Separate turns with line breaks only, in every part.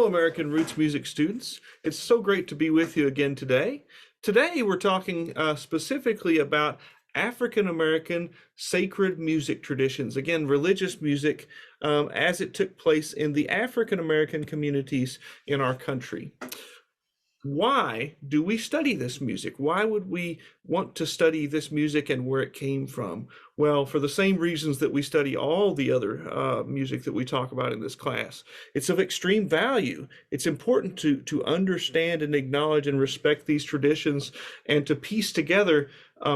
American Roots Music students. It's so great to be with you again today. Today we're talking specifically about African American sacred music traditions. Again, religious music as it took place in the African American communities in our country. Why do we study this music? Why would we want to study this music and where it came from? Well, for the same reasons that we study all the other music that we talk about in this class. It's of extreme value. It's important to understand and acknowledge and respect these traditions and to piece together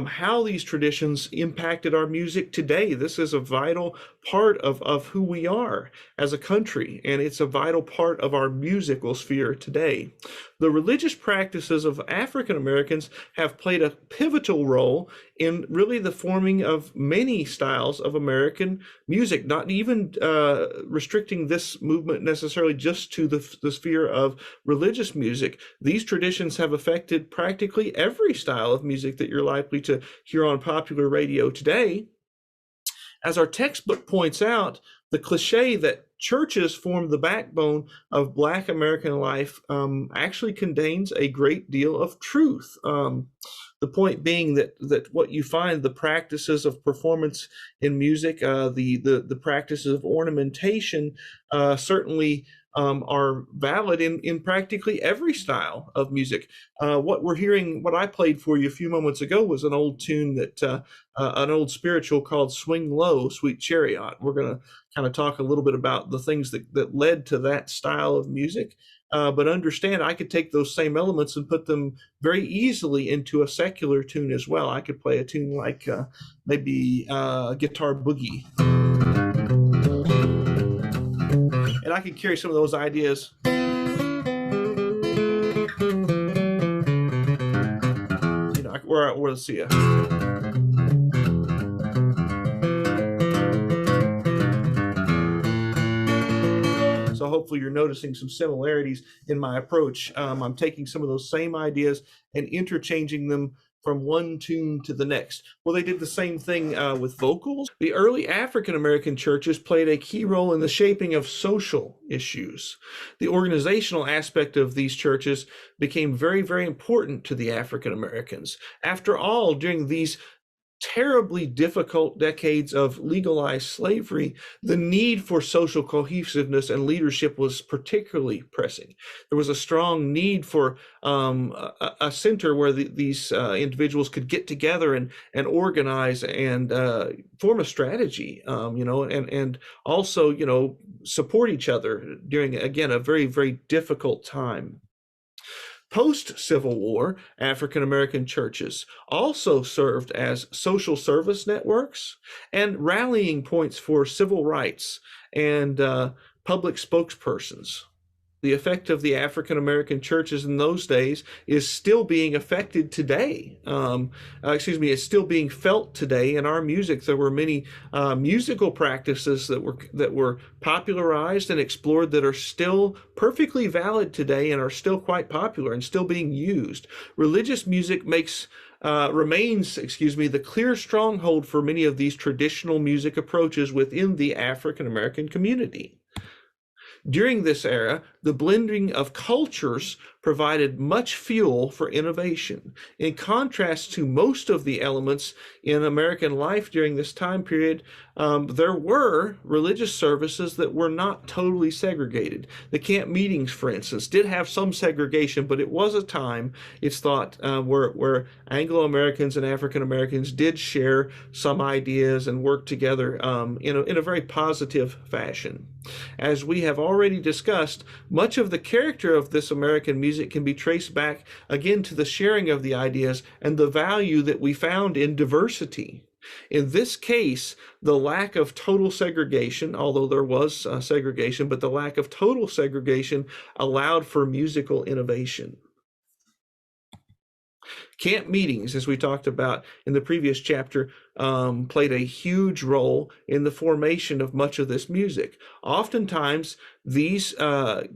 how these traditions impacted our music today. This is a vital part of who we are as a country, and it's a vital part of our musical sphere today. The religious practices of African Americans have played a pivotal role in really the forming of many styles of American music, not even restricting this movement necessarily just to the sphere of religious music. These traditions have affected practically every style of music that you're likely to hear on popular radio today. As our textbook points out, the cliche that churches form the backbone of Black American life actually contains a great deal of truth. The point being that what you find, the practices of performance in music, the practices of ornamentation certainly are valid in practically every style of music. What we're hearing, what I played for you a few moments ago, was an old tune that an old spiritual called "Swing Low, Sweet Chariot." We're going to kind of talk a little bit about the things that led to that style of music. But understand, I could take those same elements and put them very easily into a secular tune as well. I could play a tune like maybe Guitar Boogie. And I could carry some of those ideas where let's see. So hopefully you're noticing some similarities in my approach. I'm taking some of those same ideas and interchanging them from one tune to the next. Well, they did the same thing with vocals. The early African American churches played a key role in the shaping of social issues. The organizational aspect of these churches became very, very important to the African Americans. After all, during these terribly difficult decades of legalized slavery, the need for social cohesiveness and leadership was particularly pressing. There was a strong need for a center where these individuals could get together and organize and form a strategy, and also, support each other during, again, a very, very difficult time. Post-Civil War, African American churches also served as social service networks and rallying points for civil rights and public spokespersons. The effect of the African American churches in those days is still being affected today. It's still being felt today in our music. There were many musical practices that were popularized and explored that are still perfectly valid today and are still quite popular and still being used. Religious music remains the clear stronghold for many of these traditional music approaches within the African American community. During this era, the blending of cultures provided much fuel for innovation. In contrast to most of the elements in American life during this time period, there were religious services that were not totally segregated. The camp meetings, for instance, did have some segregation, but it was a time, it's thought, where Anglo-Americans and African-Americans did share some ideas and work together in a very positive fashion. As we have already discussed, much of the character of this American music can be traced back again to the sharing of the ideas and the value that we found in diversity. In this case, the lack of total segregation, although there was segregation, but the lack of total segregation allowed for musical innovation. Camp meetings, as we talked about in the previous chapter, played a huge role in the formation of much of this music. Oftentimes, these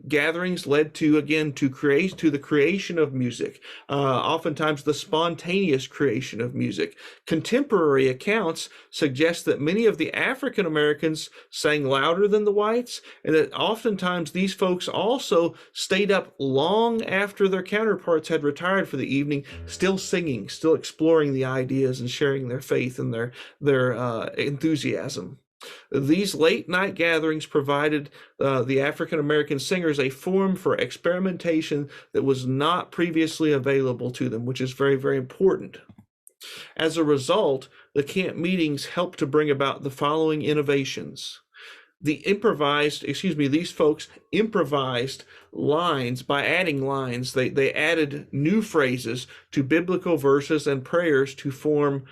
gatherings led to, again, to the creation of music. Oftentimes, the spontaneous creation of music. Contemporary accounts suggest that many of the African Americans sang louder than the whites, and that oftentimes these folks also stayed up long after their counterparts had retired for the evening, still singing, still exploring the ideas and sharing their faith and their enthusiasm. These late night gatherings provided the African American singers a forum for experimentation that was not previously available to them, which is very, very important. As a result, the camp meetings helped to bring about the following innovations. These folks improvised lines by adding lines. They added new phrases to biblical verses and prayers to form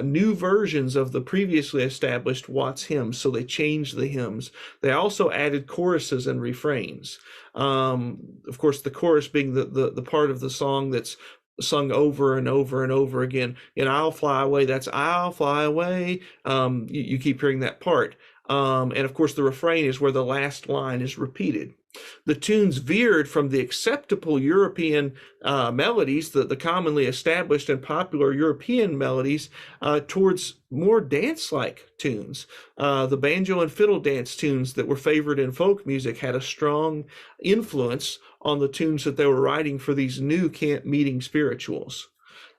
new versions of the previously established Watts hymns. So they changed the hymns. They also added choruses and refrains. Of course, the chorus being the part of the song that's sung over and over and over again. In I'll Fly Away, that's I'll fly away. You keep hearing that part. And of course, the refrain is where the last line is repeated. The tunes veered from the acceptable European melodies, the commonly established and popular European melodies, towards more dance-like tunes. The banjo and fiddle dance tunes that were favored in folk music had a strong influence on the tunes that they were writing for these new camp meeting spirituals.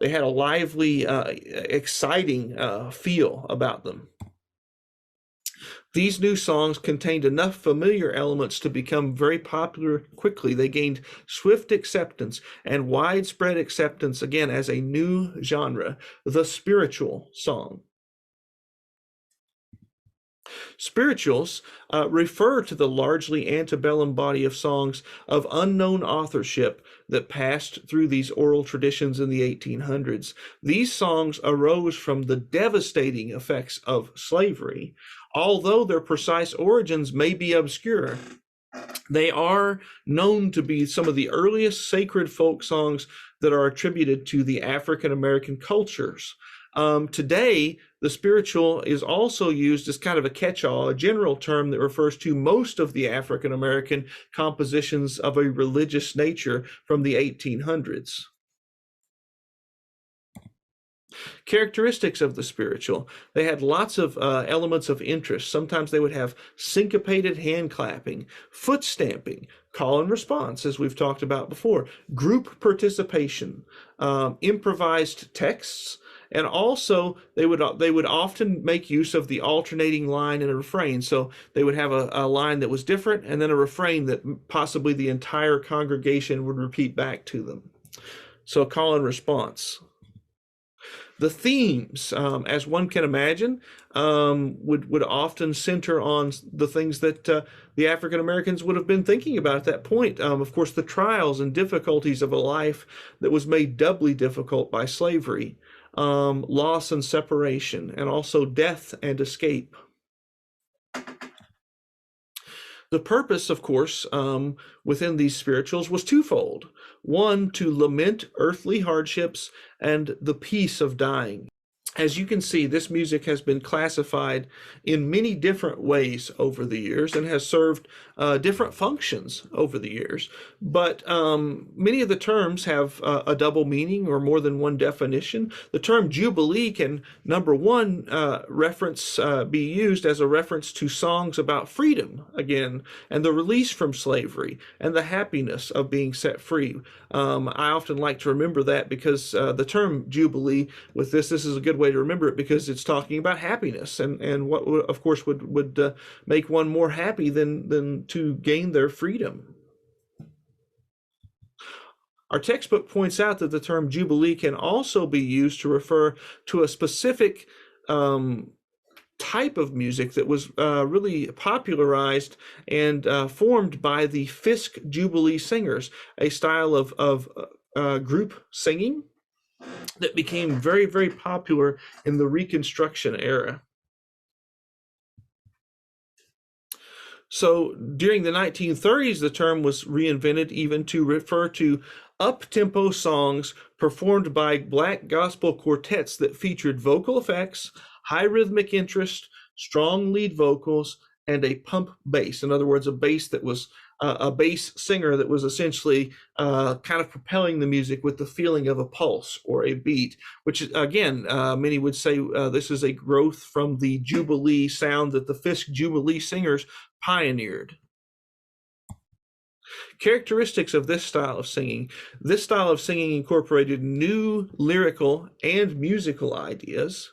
They had a lively, exciting feel about them. These new songs contained enough familiar elements to become very popular quickly. They gained swift acceptance and widespread acceptance, again, as a new genre, the spiritual song. Spirituals refer to the largely antebellum body of songs of unknown authorship that passed through these oral traditions in the 1800s. These songs arose from the devastating effects of slavery. Although their precise origins may be obscure, they are known to be some of the earliest sacred folk songs that are attributed to the African American cultures. Today, the spiritual is also used as kind of a catch-all, a general term that refers to most of the African American compositions of a religious nature from the 1800s. Characteristics of the spiritual: they had lots of elements of interest. Sometimes they would have syncopated hand clapping, foot stamping, call and response, as we've talked about before, group participation, improvised texts, and also they would often make use of the alternating line and a refrain. So they would have a line that was different and then a refrain that possibly the entire congregation would repeat back to them. So call and response. The themes, as one can imagine, would often center on the things that the African Americans would have been thinking about at that point. Of course, the trials and difficulties of a life that was made doubly difficult by slavery, loss and separation, and also death and escape. The purpose, of course, within these spirituals was twofold. One, to lament earthly hardships and the peace of dying. As you can see, this music has been classified in many different ways over the years and has served different functions over the years. But many of the terms have a double meaning or more than one definition. The term Jubilee can, number one, be used as a reference to songs about freedom, again, and the release from slavery and the happiness of being set free. I often like to remember that because the term Jubilee, with this is a good way to remember it because it's talking about happiness and what of course would make one more happy than to gain their freedom. Our textbook points out that the term Jubilee can also be used to refer to a specific type of music that was really popularized and formed by the Fisk Jubilee Singers, a style of group singing that became very, very popular in the Reconstruction era. So during the 1930s, the term was reinvented even to refer to up-tempo songs performed by black gospel quartets that featured vocal effects, high rhythmic interest, strong lead vocals, and a pump bass. In other words, a bass that was a bass singer that was essentially kind of propelling the music with the feeling of a pulse or a beat, which again, many would say this is a growth from the Jubilee sound that the Fisk Jubilee singers pioneered. Characteristics of this style of singing. This style of singing incorporated new lyrical and musical ideas.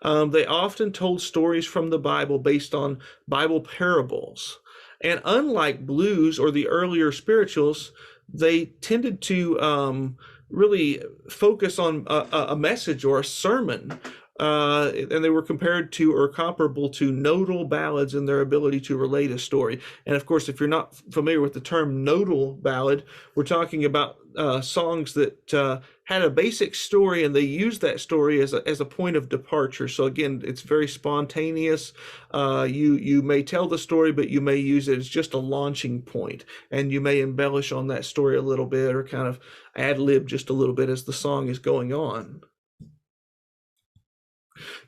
They often told stories from the Bible based on Bible parables. And unlike blues or the earlier spirituals, they tended to really focus on a message or a sermon. And they were compared to or comparable to nodal ballads in their ability to relate a story. And of course, if you're not familiar with the term nodal ballad, we're talking about songs that had a basic story, and they used that story as a point of departure. So again, it's very spontaneous. You may tell the story, but you may use it as just a launching point, and you may embellish on that story a little bit or kind of ad lib just a little bit as the song is going on.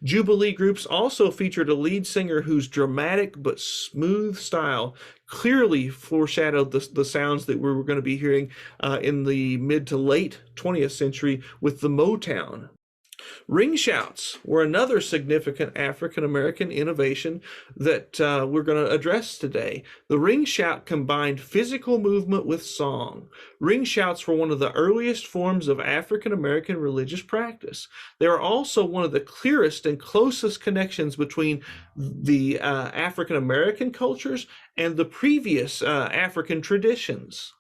Jubilee groups also featured a lead singer whose dramatic but smooth style clearly foreshadowed the sounds that we were going to be hearing in the mid to late 20th century with the Motown. Ring shouts were another significant African American innovation that we're going to address today. The ring shout combined physical movement with song. Ring shouts were one of the earliest forms of African American religious practice. They are also one of the clearest and closest connections between the African American cultures and the previous African traditions.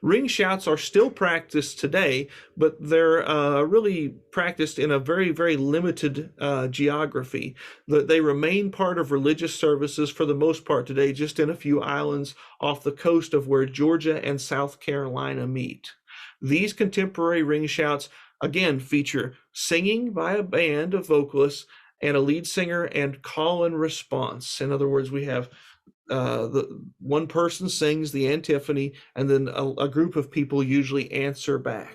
Ring shouts are still practiced today, but they're really practiced in a very, very limited geography. They remain part of religious services for the most part today, just in a few islands off the coast of where Georgia and South Carolina meet. These contemporary ring shouts, again, feature singing by a band of vocalists and a lead singer and call and response. In other words, we have the one person sings the antiphony, and then a group of people usually answer back.